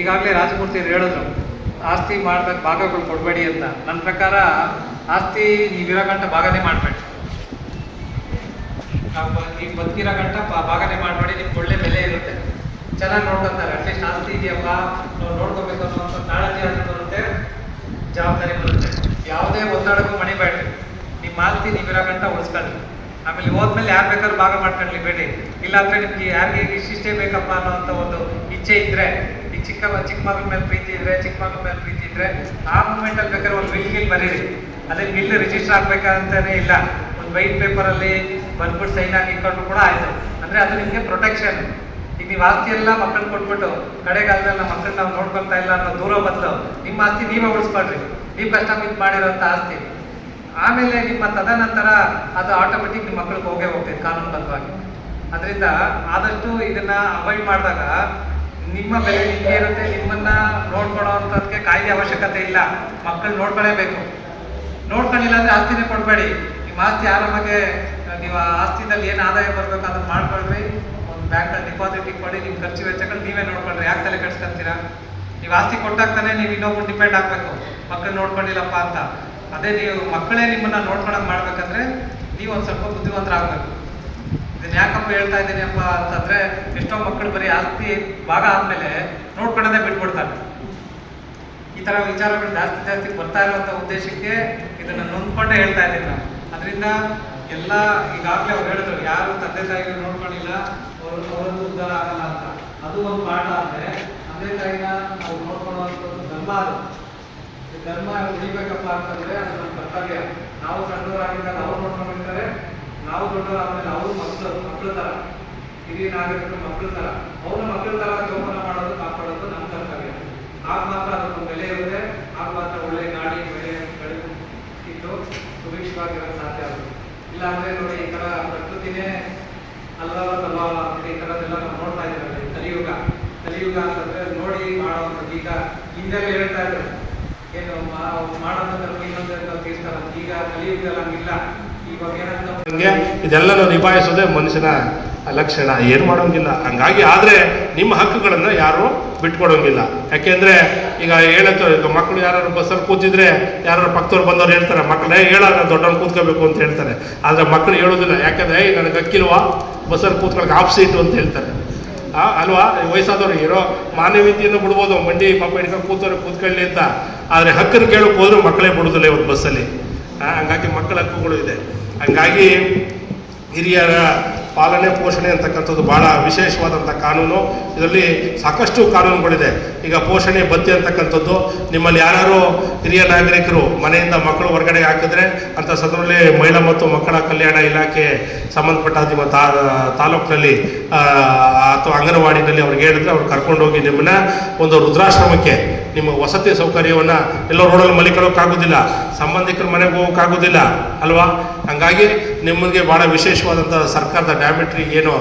ಈಗಾಗಲೇ ರಾಜಮೂರ್ತಿ ಹೇಳಿದ್ರು, ಆಸ್ತಿ ಮಾಡಿದಾಗ ಭಾಗಗಳು ಕೊಡಬೇಡಿ ಅಂತ. ನನ್ನ ಪ್ರಕಾರ ಆಸ್ತಿ ನೀವಿರೋ ಗಂಟ ಭಾಗನೇ ಮಾಡಬೇಡಿ, ನೀವು ಬದುಕಿರೋ ಗಂಟ ಭಾಗನೇ ಮಾಡಬೇಡಿ. ನಿಮ್ಗೆ ಒಳ್ಳೆ ಬೆಲೆ ಇರುತ್ತೆ, ಚೆನ್ನಾಗಿ ನೋಡ್ಕೊತಾರೆ. ಅಟ್ಲೀಸ್ಟ್ ಆಸ್ತಿ ಇದೆಯಪ್ಪ ನಾವು ನೋಡ್ಕೋಬೇಕು ಅನ್ನೋಂಥ ಕಾಳಜಿ ಅದು ಬರುತ್ತೆ, ಜವಾಬ್ದಾರಿ ಬರುತ್ತೆ. ಯಾವುದೇ ಒತ್ತಡಕ್ಕೂ ಮಣಿಬೇಡ್ರಿ, ನಿಮ್ಮ ಆಸ್ತಿ ನೀವಿರೋ ಗಂಟ ಉಳಿಸ್ಕೊಳ್ಳಿ. ಆಮೇಲೆ ಹೋದ್ಮೇಲೆ ಯಾರು ಬೇಕಾದ್ರೂ ಭಾಗ ಮಾಡ್ಕೊಳ್ಳಿ ಬೇಡಿ. ಇಲ್ಲಾಂದ್ರೆ ನಿಮ್ಗೆ ಯಾರಿಗೆ ಇಷ್ಟಿಷ್ಟೇ ಬೇಕಪ್ಪ ಅನ್ನೋಂಥ ಒಂದು ಇಚ್ಛೆ ಇದ್ರೆ, ಈ ಚಿಕ್ಕ ಮಗಳ ಮೇಲೆ ಪ್ರೀತಿ ಇದ್ರೆ, ಚಿಕ್ಕ ಮಗಳ ಮೇಲೆ ಪ್ರೀತಿ ಇದ್ರೆ, ಆ ಮೂಮೆಂಟಲ್ಲಿ ಬೇಕಾದ್ರೆ ಒಂದು ಬಿಲ್ ಬರೀರಿ. ಅದೇ ಬಿಲ್ ರಿಜಿಸ್ಟರ್ ಆಗ್ಬೇಕಂತಾನೆ ಇಲ್ಲ, ಒಂದು ವೈಟ್ ಪೇಪರಲ್ಲಿ ಬಂದ್ಬಿಟ್ಟು ಸೈನ್ ಹಾಕಿ ಇಟ್ಕೊಂಡ್ರು ಕೂಡ ಆಯ್ತು. ಅಂದ್ರೆ ಅದು ನಿಮಗೆ ಪ್ರೊಟೆಕ್ಷನ್. ಈಗ ನೀವು ಆಸ್ತಿ ಎಲ್ಲ ಮಕ್ಕಳು ಕೊಟ್ಬಿಟ್ಟು ಕಡೆಗಾಲದಲ್ಲಿ ನಮ್ಮ ಮಕ್ಕಳು ನಾವು ನೋಡ್ಕೊಳ್ತಾ ಇಲ್ಲ ಅನ್ನೋ ದೂರ ಬದಲು ನಿಮ್ಮ ಆಸ್ತಿ ನೀವೇ ಉಳಿಸ್ಕೊಳ್ರಿ, ನೀವು ಕಷ್ಟ ಬಿದ್ದು ಮಾಡಿರೋಂಥ ಆಸ್ತಿ. ಆಮೇಲೆ ನಿಮ್ಮ ತದನಂತರ ಅದು ಆಟೋಮೆಟಿಕ್ ನಿಮ್ಮ ಮಕ್ಕಳಿಗೆ ಹೋಗೇ ಹೋಗ್ತೈತೆ ಕಾನೂನುಬದ್ಧವಾಗಿ. ಅದರಿಂದ ಆದಷ್ಟು ಇದನ್ನ ಅವಾಯ್ಡ್ ಮಾಡಿದಾಗ ನಿಮ್ಮ ಬೆಲೆ ನಿಮಗೆ ಇರುತ್ತೆ. ನಿಮ್ಮನ್ನ ನೋಡ್ಕೊಳ್ಳೋ ಅಂಥದ್ದಕ್ಕೆ ಕಾಯ್ದೆ ಅವಶ್ಯಕತೆ ಇಲ್ಲ, ಮಕ್ಕಳು ನೋಡ್ಕೊಳ್ಳೇಬೇಕು. ನೋಡ್ಕೊಳ್ಳಿಲ್ಲ ಅಂದ್ರೆ ಆಸ್ತಿನೇ ಕೊಡಬೇಡಿ. ನಿಮ್ಮ ಆಸ್ತಿ ಆರಾಮಾಗೆ ನೀವು ಆಸ್ತಿದಲ್ಲಿ ಏನು ಆದಾಯ ಬರಬೇಕು ಅದನ್ನ ಮಾಡ್ಕೊಳ್ರಿ. ಒಂದು ಬ್ಯಾಂಕಲ್ಲಿ ಡಿಪಾಸಿಟ್ ಇಟ್ಕೊಳ್ಳಿ, ನಿಮ್ಮ ಖರ್ಚು ವೆಚ್ಚಗಳು ನೀವೇ ನೋಡ್ಕೊಳ್ರಿ. ಯಾಕೆ ತಲೆ ಕೆಡಿಸ್ಕೊಂತೀರಾ? ನೀವು ಆಸ್ತಿ ಕೊಟ್ಟಾಗ್ತಾನೆ ನೀವು ಇನ್ನೊಬ್ರು ಡಿಪೆಂಡ್ ಆಗಬೇಕು, ಮಕ್ಕಳು ನೋಡ್ಕೊಂಡಿಲ್ಲಪ್ಪ ಅಂತ. ಅದೇ ನೀವು ಮಕ್ಕಳೇ ನಿಮ್ಮನ್ನ ನೋಡ್ಕೊಳಕ್ ಮಾಡ್ಬೇಕಂದ್ರೆ ನೀವು ಒಂದು ಸ್ವಲ್ಪ ಬುದ್ಧಿವಂತರಾಗಬೇಕು. ಇದನ್ನ ಯಾಕಪ್ಪ ಹೇಳ್ತಾ ಇದ್ದೀನಿ ಅಪ್ಪ ಅಂತಂದ್ರೆ, ಎಷ್ಟೋ ಮಕ್ಕಳು ಬರೀ ಆಸ್ತಿ ಭಾಗ ಆದ್ಮೇಲೆ ನೋಡ್ಕೊಳ್ಳೋದೇ ಬಿಟ್ಬಿಡ್ತಾರೆ. ಈ ತರ ವಿಚಾರಗಳು ಜಾಸ್ತಿ ಬರ್ತಾ ಇರುವಂತ ಉದ್ದೇಶಕ್ಕೆ ಇದನ್ನ ನೊಂದ್ಕೊಂಡೇ ಹೇಳ್ತಾ ಇದ್ದೀನಿ ನಾವು. ಅದರಿಂದ ಎಲ್ಲ ಈಗಾಗಲೇ ಅವ್ರು ಹೇಳಿದ್ರು, ಯಾರು ತಂದೆ ತಾಯಿಗಳು ನೋಡ್ಕೊಂಡಿಲ್ಲ ಅವರದ್ದು ಉದ್ಧಾರ ಆಗಲ್ಲ ಅಂತ. ಅದು ಒಂದು ಪಾಠ. ಅಂದ್ರೆ ತಂದೆ ತಾಯಿನ ನಾವು ನೋಡ್ಕೊಳ್ಳುವಂಥದ್ದು ಧರ್ಮ. ಅದು ಧರ್ಮ ಉಳಿಬೇಕಪ್ಪ ಅಂತಂದ್ರೆ ಅದು ನಮ್ಮ ಕರ್ತವ್ಯ. ನಾವು ಸಣ್ಣವರಾಗಿದ್ದಾಗ ಅವ್ರು ನೋಡ್ಕೊಂಡಿರ್ತಾರೆ, ನಾವು ದೊಡ್ಡವರಾದ್ಮೇಲೆ ಅವರು ಮಕ್ಕಳ ತರ, ಹಿರಿಯ ನಾಗರಿಕರು ಮಕ್ಕಳ ತರ, ಅವ್ರ ಮಕ್ಕಳ ತರ ಜೋಪಾನ ಮಾಡೋದು, ಕಾಪಾಡೋದು ನಮ್ಮ ಕರ್ತವ್ಯ. ಆಗ ಮಾತ್ರ ಅದಕ್ಕೆ ಬೆಲೆ ಇರುತ್ತೆ, ಆಗ ಮಾತ್ರ ಒಳ್ಳೆ ಗಾಳಿ ಬೆಳೆ ಬೆಳೆದು ಇದ್ದು ಸುಭಿಕ್ಷವಾಗಿರೋದು ಸಾಧ್ಯ ಆಗುತ್ತೆ. ಇಲ್ಲ ಅಂದ್ರೆ ನೋಡಿ, ಈ ತರ ಪ್ರಕೃತಿನೇ ಅಲ್ಲವಲ್ಲ ಈ ತರದೆಲ್ಲ ನಾವು ನೋಡ್ತಾ ಇದ್ದೀವಿ. ಕಲಿಯುಗ ಅಂತಂದ್ರೆ ನೋಡಿ ಮಾಡುವಂಥದ್ದು. ಈಗ ಹಿಂದೆಲ್ಲ ಹೇಳ್ತಾ ಇದ್ರು, ಏನು ಮಾಡೋದಂದ್ರೆ ಇನ್ನೊಂದು ತೀರ್ಸ್ತಾರ. ಈಗ ಕಲಿಯುಗ ಹಂಗಿಲ್ಲ. ಇವಾಗ ಏನಂತ ಇದೆಲ್ಲನೂ ನಿಭಾಯಿಸೋದೇ ಮನುಷ್ಯನ ಲಕ್ಷಣ, ಏನು ಮಾಡೋಂಗಿಲ್ಲ. ಹಂಗಾಗಿ ಆದರೆ ನಿಮ್ಮ ಹಕ್ಕುಗಳನ್ನು ಯಾರು ಬಿಟ್ಕೊಡೋಂಗಿಲ್ಲ. ಯಾಕೆಂದರೆ ಈಗ ಹೇಳತ್ತು, ಈಗ ಮಕ್ಕಳು ಯಾರು ಬಸ್ಸಲ್ಲಿ ಕೂತಿದ್ರೆ ಯಾರು ಪಕ್ಕದವ್ರು ಬಂದವ್ರು ಹೇಳ್ತಾರೆ, ಮಕ್ಕಳೇ ಹೇಳೋಣ ದೊಡ್ಡವ್ರು ಕೂತ್ಕೋಬೇಕು ಅಂತ ಹೇಳ್ತಾರೆ. ಆದರೆ ಮಕ್ಕಳು ಹೇಳೋದಿಲ್ಲ, ಯಾಕೆಂದರೆ ನನಗೆ ಹಕ್ಕಿಲ್ವಾ ಬಸ್ಸಲ್ಲಿ ಕೂತ್ಕೊಳ್ಳೋಕೆ ಆಫ್ ಸೀಟು ಅಂತ ಹೇಳ್ತಾರೆ ಅಲ್ವಾ. ವಯಸ್ಸಾದವ್ರು ಇರೋ ಮಾನವೀಯತೆಯನ್ನು ಬಿಡ್ಬೋದು, ಮಂಡಿ ಪಾಪ ಹಿಡ್ಕೊಂಡು ಕೂತ್ಕೊಳ್ಳಿ ಅಂತ. ಆದರೆ ಹಕ್ಕನ್ನು ಕೇಳೋಕೆ ಹೋದ್ರೂ ಮಕ್ಕಳೇ ಬಿಡೋದಿಲ್ಲ ಇವತ್ತು ಬಸ್ಸಲ್ಲಿ. ಹಂಗಾಗಿ ಮಕ್ಕಳ ಹಕ್ಕುಗಳು ಇದೆ. ಹಂಗಾಗಿ ಹಿರಿಯರ ಪಾಲನೆ ಪೋಷಣೆ ಅಂತಕ್ಕಂಥದ್ದು ಭಾಳ ವಿಶೇಷವಾದಂಥ ಕಾನೂನು. ಇದರಲ್ಲಿ ಸಾಕಷ್ಟು ಕಾನೂನುಗಳಿದೆ. ಈಗ ಪೋಷಣೆ ಭತ್ಯೆ ಅಂತಕ್ಕಂಥದ್ದು, ನಿಮ್ಮಲ್ಲಿ ಯಾರು ಹಿರಿಯ ನಾಗರಿಕರು ಮನೆಯಿಂದ ಮಕ್ಕಳು ಹೊರಗಡೆ ಹಾಕಿದ್ರೆ ಅಂಥ ಸಂದರ್ಭದಲ್ಲಿ ಮಹಿಳಾ ಮತ್ತು ಮಕ್ಕಳ ಕಲ್ಯಾಣ ಇಲಾಖೆ ಸಂಬಂಧಪಟ್ಟ ನಿಮ್ಮ ತಾಲೂಕಿನಲ್ಲಿ ಅಥವಾ ಅಂಗನವಾಡಿನಲ್ಲಿ ಅವ್ರಿಗೆ ಹೇಳಿದ್ರೆ ಅವ್ರು ಕರ್ಕೊಂಡೋಗಿ ನಿಮ್ಮನ್ನ ಒಂದು ವೃದ್ಧಾಶ್ರಮಕ್ಕೆ, ನಿಮ್ಮ ವಸತಿ ಸೌಕರ್ಯವನ್ನು ಎಲ್ಲೋ ರೋಡಲ್ಲಿ ಮಲಿಕೊಳ್ಳೋಕ್ಕಾಗೋದಿಲ್ಲ, ಸಂಬಂಧಿಕರ ಮನೆಗೆ ಹೋಗೋಕ್ಕಾಗೋದಿಲ್ಲ ಅಲ್ವಾ. ಹಂಗಾಗಿ ನಿಮಗೆ ಭಾಳ ವಿಶೇಷವಾದಂಥ ಸರ್ಕಾರದ ಡ್ಯಾಮಿಟ್ರಿ ಏನು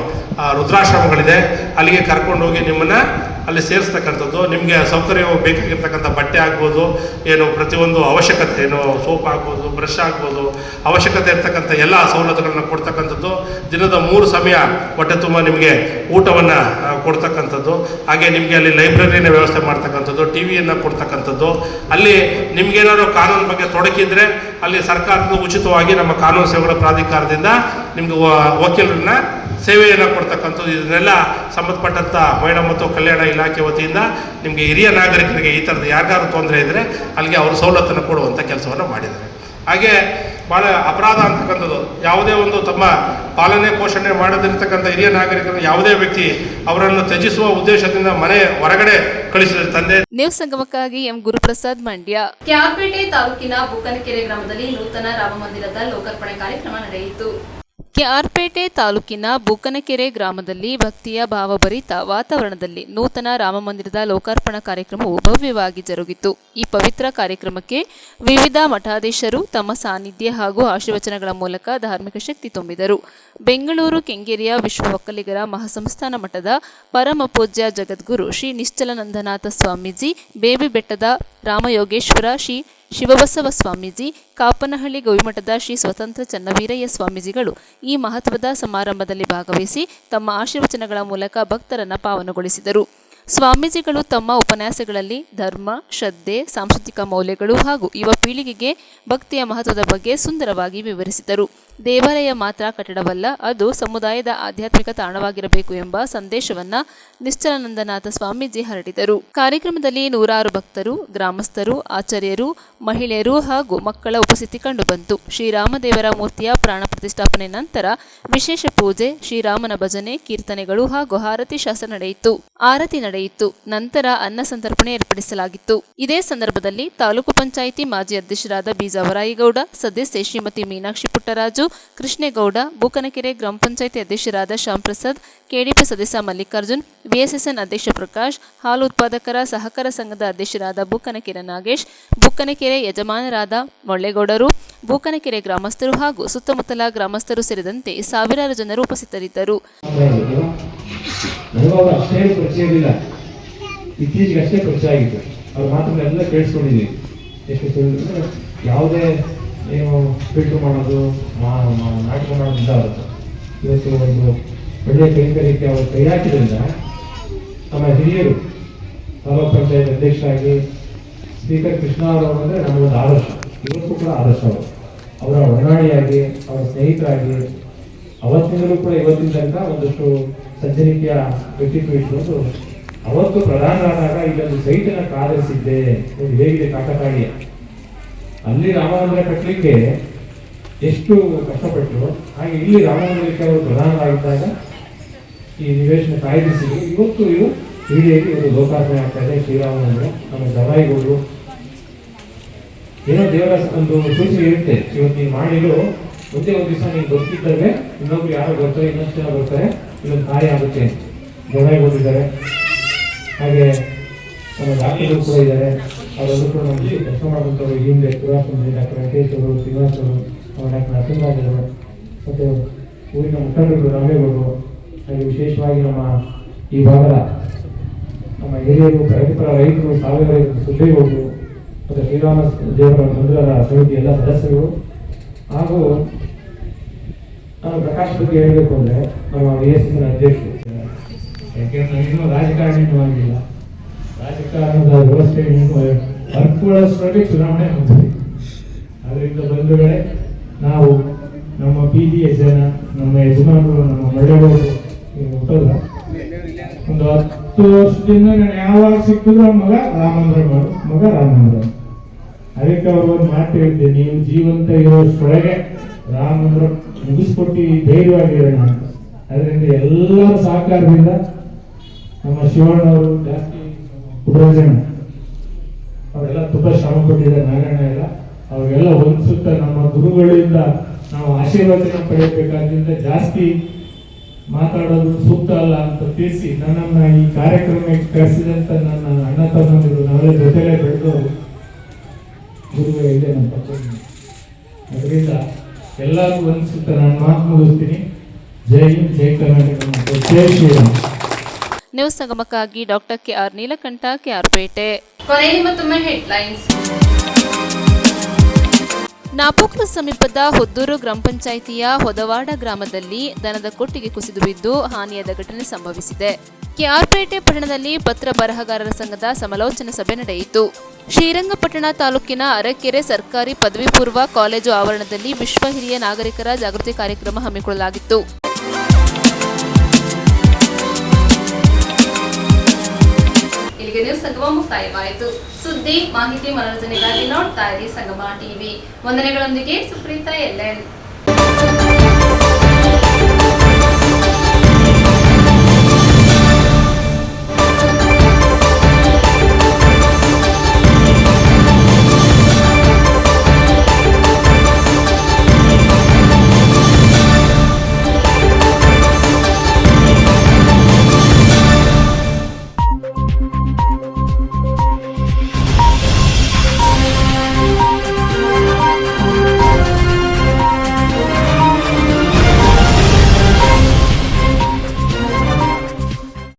ವೃದ್ಧಾಶ್ರಮಗಳಿದೆ ಅಲ್ಲಿಗೆ ಕರ್ಕೊಂಡೋಗಿ ನಿಮ್ಮನ್ನು ಅಲ್ಲಿ ಸೇರಿಸ್ತಕ್ಕಂಥದ್ದು. ನಿಮಗೆ ಸೌಕರ್ಯ ಬೇಕಾಗಿರ್ತಕ್ಕಂಥ ಬಟ್ಟೆ ಆಗ್ಬೋದು, ಏನು ಪ್ರತಿಯೊಂದು ಅವಶ್ಯಕತೆ, ಏನು ಸೋಪ್ ಆಗ್ಬೋದು, ಬ್ರಷ್ ಆಗ್ಬೋದು, ಅವಶ್ಯಕತೆ ಇರ್ತಕ್ಕಂಥ ಎಲ್ಲ ಸವಲತ್ತುಗಳನ್ನ ಕೊಡ್ತಕ್ಕಂಥದ್ದು. ದಿನದ 3 ಸಮಯ ಹೊಟ್ಟೆ ತುಂಬ ನಿಮಗೆ ಊಟವನ್ನು ಕೊಡ್ತಕ್ಕಂಥದ್ದು. ಹಾಗೆ ನಿಮಗೆ ಅಲ್ಲಿ ಲೈಬ್ರರಿನ ವ್ಯವಸ್ಥೆ ಮಾಡ್ತಕ್ಕಂಥದ್ದು, ಟಿ ವಿಯನ್ನು ಕೊಡ್ತಕ್ಕಂಥದ್ದು. ಅಲ್ಲಿ ನಿಮ್ಗೇನಾದ್ರು ಕಾನೂನು ಬಗ್ಗೆ ತೊಡಕಿದ್ರೆ ಅಲ್ಲಿ ಸರ್ಕಾರದ ಉಚಿತವಾಗಿ ನಮ್ಮ ಕಾನೂನು ಸೇವೆಗಳ ಪ್ರಾಧಿಕಾರದಿಂದ ನಿಮ್ಗೆ ವಕೀಲರನ್ನ ಸೇವೆಯನ್ನು ಕೊಡ್ತಕ್ಕಂಥದ್ದು. ಇದನ್ನೆಲ್ಲ ಸಂಬಂಧಪಟ್ಟಂಥ ಮಹಿಳಾ ಮತ್ತು ಕಲ್ಯಾಣ ಇಲಾಖೆ ವತಿಯಿಂದ ನಿಮಗೆ ಹಿರಿಯ ನಾಗರಿಕರಿಗೆ ಈ ಥರದ ಯಾರಿಗಾರು ತೊಂದರೆ ಇದ್ದರೆ ಅಲ್ಲಿಗೆ ಅವರು ಸವಲತ್ತನ್ನು ಕೊಡುವಂಥ ಕೆಲಸವನ್ನು ಮಾಡಿದ್ದಾರೆ. ಹಾಗೆ ಭಾಳ ಅಪರಾಧ ಅಂತಕ್ಕಂಥದ್ದು, ಯಾವುದೇ ಒಂದು ತಮ್ಮ ಪಾಲನೆ ಪೋಷಣೆ ಮಾಡದಿರ್ತಕ್ಕಂಥ ಹಿರಿಯ ನಾಗರಿಕರು ಯಾವುದೇ ವ್ಯಕ್ತಿ ಅವರನ್ನು ತ್ಯಜಿಸುವ ಉದ್ದೇಶದಿಂದ ಮನೆ ಹೊರಗಡೆ ಕಳಿಸಿದ ತಂದೆ. ನ್ಯೂಸ್ ಸಂಗಮಕ್ಕಾಗಿ ಎಂ ಗುರುಪ್ರಸಾದ್, ಮಂಡ್ಯ. ಕ್ಯಾರ್ಪೇಟೆ ತಾಲೂಕಿನ ಬೂಕನಕೆರೆ ಗ್ರಾಮದಲ್ಲಿ ನೂತನ ರಾಮ ಮಂದಿರದ ಲೋಕಾರ್ಪಣೆ ಕಾರ್ಯಕ್ರಮ ನಡೆಯಿತು. ಕೆಆರ್ಪೇಟೆ ತಾಲೂಕಿನ ಬೂಕನಕೆರೆ ಗ್ರಾಮದಲ್ಲಿ ಭಕ್ತಿಯ ಭಾವಭರಿತ ವಾತಾವರಣದಲ್ಲಿ ನೂತನ ರಾಮಮಂದಿರದ ಲೋಕಾರ್ಪಣಾ ಕಾರ್ಯಕ್ರಮವು ಭವ್ಯವಾಗಿ ಜರುಗಿತು. ಈ ಪವಿತ್ರ ಕಾರ್ಯಕ್ರಮಕ್ಕೆ ವಿವಿಧ ಮಠಾಧೀಶರು ತಮ್ಮ ಸಾನ್ನಿಧ್ಯ ಹಾಗೂ ಆಶೀರ್ವಚನಗಳ ಮೂಲಕ ಧಾರ್ಮಿಕ ಶಕ್ತಿ ತುಂಬಿದರು. ಬೆಂಗಳೂರು ಕೆಂಗೇರಿಯ ವಿಶ್ವ ಒಕ್ಕಲಿಗರ ಮಹಾಸಂಸ್ಥಾನ ಮಠದ ಪರಮ ಪೂಜ್ಯ ಜಗದ್ಗುರು ಶ್ರೀ ನಿಶ್ಚಲಾನಂದನಾಥ ಸ್ವಾಮೀಜಿ, ಬೇಬಿ ಬೆಟ್ಟದ ರಾಮಯೋಗೇಶ್ವರ ಶ್ರೀ ಶಿವಬಸವ ಸ್ವಾಮೀಜಿ, ಕಾಪನಹಳ್ಳಿ ಗವಿಮಠದ ಶ್ರೀ ಸ್ವತಂತ್ರ ಚನ್ನವೀರಯ್ಯ ಸ್ವಾಮೀಜಿಗಳು ಈ ಮಹತ್ವದ ಸಮಾರಂಭದಲ್ಲಿ ಭಾಗವಹಿಸಿ ತಮ್ಮ ಆಶೀರ್ವಚನಗಳ ಮೂಲಕ ಭಕ್ತರನ್ನು ಪಾವನಗೊಳಿಸಿದರು. ಸ್ವಾಮೀಜಿಗಳು ತಮ್ಮ ಉಪನ್ಯಾಸಗಳಲ್ಲಿ ಧರ್ಮ, ಶ್ರದ್ಧೆ, ಸಾಂಸ್ಕೃತಿಕ ಮೌಲ್ಯಗಳು ಹಾಗೂ ಯುವ ಪೀಳಿಗೆಗೆ ಭಕ್ತಿಯ ಮಹತ್ವದ ಬಗ್ಗೆ ಸುಂದರವಾಗಿ ವಿವರಿಸಿದರು. ದೇವಾಲಯ ಮಾತ್ರ ಕಟ್ಟಡವಲ್ಲ, ಅದು ಸಮುದಾಯದ ಆಧ್ಯಾತ್ಮಿಕ ತಾಣವಾಗಿರಬೇಕು ಎಂಬ ಸಂದೇಶವನ್ನ ನಿಶ್ಚಲಾನಂದನಾಥ ಸ್ವಾಮೀಜಿ ಹರಡಿದರು. ಕಾರ್ಯಕ್ರಮದಲ್ಲಿ ನೂರಾರು ಭಕ್ತರು, ಗ್ರಾಮಸ್ಥರು, ಆಚಾರ್ಯರು, ಮಹಿಳೆಯರು ಹಾಗೂ ಮಕ್ಕಳ ಉಪಸ್ಥಿತಿ ಕಂಡುಬಂತು. ಶ್ರೀರಾಮದೇವರ ಮೂರ್ತಿಯ ಪ್ರಾಣ ಪ್ರತಿಷ್ಠಾಪನೆ ನಂತರ ವಿಶೇಷ ಪೂಜೆ, ಶ್ರೀರಾಮನ ಭಜನೆ, ಕೀರ್ತನೆಗಳು ಹಾಗೂ ಆರತಿ ಶಾಸ್ತ್ರ ನಡೆಯಿತು. ನಂತರ ಅನ್ನ ಸಂತರ್ಪಣೆ ಏರ್ಪಡಿಸಲಾಗಿತ್ತು. ಇದೇ ಸಂದರ್ಭದಲ್ಲಿ ತಾಲೂಕು ಪಂಚಾಯಿತಿ ಮಾಜಿ ಅಧ್ಯಕ್ಷರಾದ ಬೀಜಾವರಾಯಿಗೌಡ, ಸದಸ್ಯೆ ಶ್ರೀಮತಿ ಮೀನಾಕ್ಷಿ ಪುಟ್ಟರಾಜು, ಕೃಷ್ಣೇಗೌಡ, ಬೂಕನಕೆರೆ ಗ್ರಾಮ ಪಂಚಾಯಿತಿ ಅಧ್ಯಕ್ಷರಾದ ಶ್ಯಾಮ್ ಪ್ರಸಾದ್, ಕೆಡಿಪಿ ಸದಸ್ಯ ಮಲ್ಲಿಕಾರ್ಜುನ್, ವಿಎಸ್ಎಸ್ಎನ್ ಅಧ್ಯಕ್ಷ ಪ್ರಕಾಶ್, ಹಾಲು ಉತ್ಪಾದಕರ ಸಹಕಾರ ಸಂಘದ ಅಧ್ಯಕ್ಷರಾದ ಬೂಕನಕೆರೆ ನಾಗೇಶ್, ಬೂಕನಕೆರೆ ಯಜಮಾನರಾದ ಮೊಳ್ಳೆಗೌಡರು, ಬೂಕನಕೆರೆ ಗ್ರಾಮಸ್ಥರು ಹಾಗೂ ಸುತ್ತಮುತ್ತಲ ಗ್ರಾಮಸ್ಥರು ಸೇರಿದಂತೆ ಸಾವಿರಾರು ಜನರು ಉಪಸ್ಥಿತರಿದ್ದರು. ನನಗವರು ಅಷ್ಟೇ ಪರಿಚಯ ಇರಲಿಲ್ಲ, ಇತ್ತೀಚೆಗೆ ಅಷ್ಟೇ ಪರಿಚಯ ಆಗಿತ್ತು. ಅವ್ರ ಮಾತುಗಳೆಲ್ಲ ಕೇಳಿಸ್ಕೊಂಡಿದ್ವಿ. ಎಷ್ಟು ಯಾವುದೇ ಏನು ಫಿಲ್ಟರ್ ಮಾಡೋದು, ನಾಟಕ ಮಾಡೋದಿಲ್ಲ ಅವತ್ತು. ಇವತ್ತು ಒಂದು ಒಳ್ಳೆಯ ಕೈಂಕರ್ಯಕ್ಕೆ ಅವರು ಕೈ ಹಾಕಿದ್ರಿಂದ ನಮ್ಮ ಹಿರಿಯರು ತಾಲೂಕು ಪಂಚಾಯತ್ ಅಧ್ಯಕ್ಷರಾಗಿ ಸ್ಪೀಕರ್ ಕೃಷ್ಣ ಅವರು ಅಂದರೆ ನಮಗೊಂದು ಆದರ್ಶ, ಇವತ್ತು ಕೂಡ ಆದರ್ಶ. ಅವರು ಅವರ ಒಡನಾಡಿಯಾಗಿ, ಅವರ ಸ್ನೇಹಿತರಾಗಿ ಅವತ್ತಿನಲ್ಲೂ ಕೂಡ ಇವತ್ತಿನ ತನಕ ಒಂದಷ್ಟು ಸಜ್ಜನಿಕೆಯ ವ್ಯಕ್ತಿತ್ವ ಇಟ್ಕೊಂಡು ಅವತ್ತು ಪ್ರಧಾನರಾದಾಗ ಇಲ್ಲೊಂದು ಸೈಟನ್ನು ಕಾದಿರಿಸಿದ್ದೆ. ಹೇಗಿದೆ ಕಾಕತಾಳೀಯ, ಅಲ್ಲಿ ರಾಮಮಂದಿರ ಕಟ್ಟಲಿಕ್ಕೆ ಎಷ್ಟು ಕಷ್ಟಪಟ್ಟರು, ಹಾಗೆ ಇಲ್ಲಿ ರಾಮಮಂದಿರಕ್ಕೆ ಅವರು ಪ್ರಧಾನರಾಗಿದ್ದಾಗ ಈ ನಿವೇಶನ ಕಾಯ್ದಿರಿಸಿದ್ರು. ಇವತ್ತು ಹಿರಿಯಾಗಿ ಒಂದು ಲೋಕಾರ್ಪಣೆ ಆಗ್ತಾ ಇದೆ ಶ್ರೀರಾಮ ಮಂದಿರ. ನಮ್ಮ ಜವಾಯಿಗಳು ಏನೋ ದೇವರ ಒಂದು ಸೂಚನೆ ಇರುತ್ತೆ, ಇವತ್ತು ನೀವು ಮಾಡಿದ್ರು ಒಂದೇ ಒಂದು ದಿವಸ ನೀವು ಗೊತ್ತಿದ್ದರೆ ಇನ್ನೊಬ್ರು ಯಾರು ಬರ್ತಾರೆ, ಇನ್ನೊಂದು ಜನ ಬರ್ತಾರೆ, ಇನ್ನೊಂದು ಕಾರ್ಯ ಆಗುತ್ತೆ. ಜವಾಯಿಗಳಿದ್ದಾರೆ, ಹಾಗೆ ನಮ್ಮ ಡಾಕ್ಟರ್ಗಳು ಕೂಡ ಇದ್ದಾರೆ. ಅವರೆಲ್ಲರೂ ಕೂಡ ನಮಗೆ ಕೆಲಸ ಮಾಡುವಂಥವ್ರು ಹಿಂದೆ ಪುರಾತನ ಡಾಕ್ಟರ್ ವೆಂಕಟೇಶ್ ಅವರು, ಶ್ರೀನಿವಾಸ್ ಅವರು, ಡಾಕ್ಟರ್ ನರಸಿಂಹರಾಜ್ ಅವರು, ಮತ್ತು ಊರಿನ ಮುಖಂಡರು ರಾಮೇಗೌಡರು, ಹಾಗೆ ವಿಶೇಷವಾಗಿ ನಮ್ಮ ಈ ಭಾಗದ ನಮ್ಮ ಹಿರಿಯರು, ಪ್ರಗತಿಪರ ರೈತರು, ಸಾವಯವ ರೈತರು, ಸುದ್ದಿಗೌಡರು, ಮತ್ತು ಶ್ರೀರಾಮ ದೇವರ ಮಂದಿರದ ಸಮಿತಿ ಎಲ್ಲ ಸದಸ್ಯರು, ಹಾಗೂ ನಾನು ಪ್ರಕಾಶ್ ಬಗ್ಗೆ ಹೇಳಬೇಕು ಅಂದರೆ ನಮ್ಮ ವಿಎಸ್ಎಸ್ಎನ್ ಅಧ್ಯಕ್ಷರು. ಯಾಕೆಂದ್ರೆ ಇನ್ನೂ ರಾಜಕಾರಣಿನೂ ಆಗಿಲ್ಲ, ರಾಜಕಾರಣದ ವ್ಯವಸ್ಥೆ ಇನ್ನೂ ಅನುಕೂಲವಾಗಿ ಚುನಾವಣೆ ಹೊಂದಿದೆ. ಅದರಿಂದ ಬಂಧುಗಳೇ, ನಾವು ನಮ್ಮ ಬೀದಿಯ ಜನ, ನಮ್ಮ ಯಜಮಾನರು, ನಮ್ಮ ಮಳೆಗಳು ಹುಟ್ಟೋದ ಒಂದು 10 ವರ್ಷದಿಂದ ನಾನು ಯಾವಾಗ ಸಿಕ್ಕಿದ್ರು ಮಗ ರಾಮಮಂದಿರ ಮಾಡು, ಮಗ ರಾಮಮಂದಿರ. ಅದಕ್ಕೆ ಅವರು ಒಂದು ಮಾತು ಹೇಳಿದ್ದೆ, ನೀವು ಜೀವಂತ ಇರೋಷ್ಟೊಳಗೆ ರಾಮಮಂದಿರ ಮುಗಿಸ್ಕೊಟ್ಟು ಧೈರ್ಯವಾಗಿರೋಣ ಅಂತ. ಅದರಿಂದ ಎಲ್ಲರ ಸಹಕಾರದಿಂದ ನಮ್ಮ ಶಿವಣ್ಣವರು ಜಾಸ್ತಿ ಉಪರಾಜಣ್ಣ ಅವರೆಲ್ಲ ತುಂಬಾ ಶ್ರಮ ಪಟ್ಟಿದ್ದಾರೆ. ನಾರಾಯಣ ಎಲ್ಲ ಅವರೆಲ್ಲ ಒಂದ್ಸುತ್ತ ನಮ್ಮ ಗುರುಗಳಿಂದ ನಾವು ಆಶೀರ್ವಾದನ ಪಡೆಯಬೇಕಾದ್ರಿಂದ ಜಾಸ್ತಿ ಮಾತಾಡೋದು ಸೂಕ್ತ ಅಲ್ಲ ಅಂತ ತಿಳಿಸಿ ನನ್ನನ್ನು ಈ ಕಾರ್ಯಕ್ರಮಕ್ಕೆ ಕರೆಸಿದಂತ ನನ್ನ ಅಣ್ಣ ತಮ್ಮಂದಿರು, ನಾವೆಲ್ಲ ಜೊತೆಲೇ ಬೆಳೆದವರು ಗುರುಗಳು ಇದೆ ನಮ್ಮ ಪಕ್ಕ. ಅದರಿಂದ ಎಲ್ಲರಿಗೂ ಒಂದ್ಸುತ್ತ ನಾನು ಮಾತು ಮುಗಿಸ್ತೀನಿ. ಜೈ ಹಿಂದ್, ಜೈ ಕರ್ನಾಟಕ, ಜೈ ಶ್ರೀರಾಮ್. ನ್ಯೂಸ್ ಸಂಗಮಕ್ಕಾಗಿ ಡಾಕ್ಟರ್ ಕೆಆರ್ ನೀಲಕಂಠ, ಕೆಆರ್ಪೇಟೆ. ಕೊನೆಯಲ್ಲಿ ಮತ್ತೊಮ್ಮೆ ಹೆಡ್ಲೈನ್ಸ್. ನಾಪೋಕ್ಲು ಸಮೀಪದ ಹೊದ್ದೂರು ಗ್ರಾಮ ಪಂಚಾಯಿತಿಯ ಹೊದವಾಡ ಗ್ರಾಮದಲ್ಲಿ ದನದ ಕೊಟ್ಟಿಗೆ ಕುಸಿದು ಬಿದ್ದು ಹಾನಿಯಾದ ಘಟನೆ ಸಂಭವಿಸಿದೆ. ಕೆಆರ್ಪೇಟೆ ಪಟ್ಟಣದಲ್ಲಿ ಪತ್ರ ಬರಹಗಾರರ ಸಂಘದ ಸಮಾಲೋಚನಾ ಸಭೆ ನಡೆಯಿತು. ಶ್ರೀರಂಗಪಟ್ಟಣ ತಾಲೂಕಿನ ಅರಕೆರೆ ಸರ್ಕಾರಿ ಪದವಿ ಪೂರ್ವ ಕಾಲೇಜು ಆವರಣದಲ್ಲಿ ವಿಶ್ವ ಹಿರಿಯ ನಾಗರಿಕರ ಜಾಗೃತಿ ಕಾರ್ಯಕ್ರಮ ಹಮ್ಮಿಕೊಳ್ಳಲಾಗಿತ್ತು. ಇಲ್ಲಿಗೆ ನ್ಯೂಸ್ ಸಂಗಮ ಮುಕ್ತಾಯವಾಯಿತು. ಸುದ್ದಿ, ಮಾಹಿತಿ, ಮನೋರಂಜನೆಗಾಗಿ ನೋಡ್ತಾ ಇರಿ ಸಂಗಮ ಟಿವಿ. ವಂದನೆಗಳೊಂದಿಗೆ ಸುಪ್ರೀತಾ ಎಲ್ಎನ್.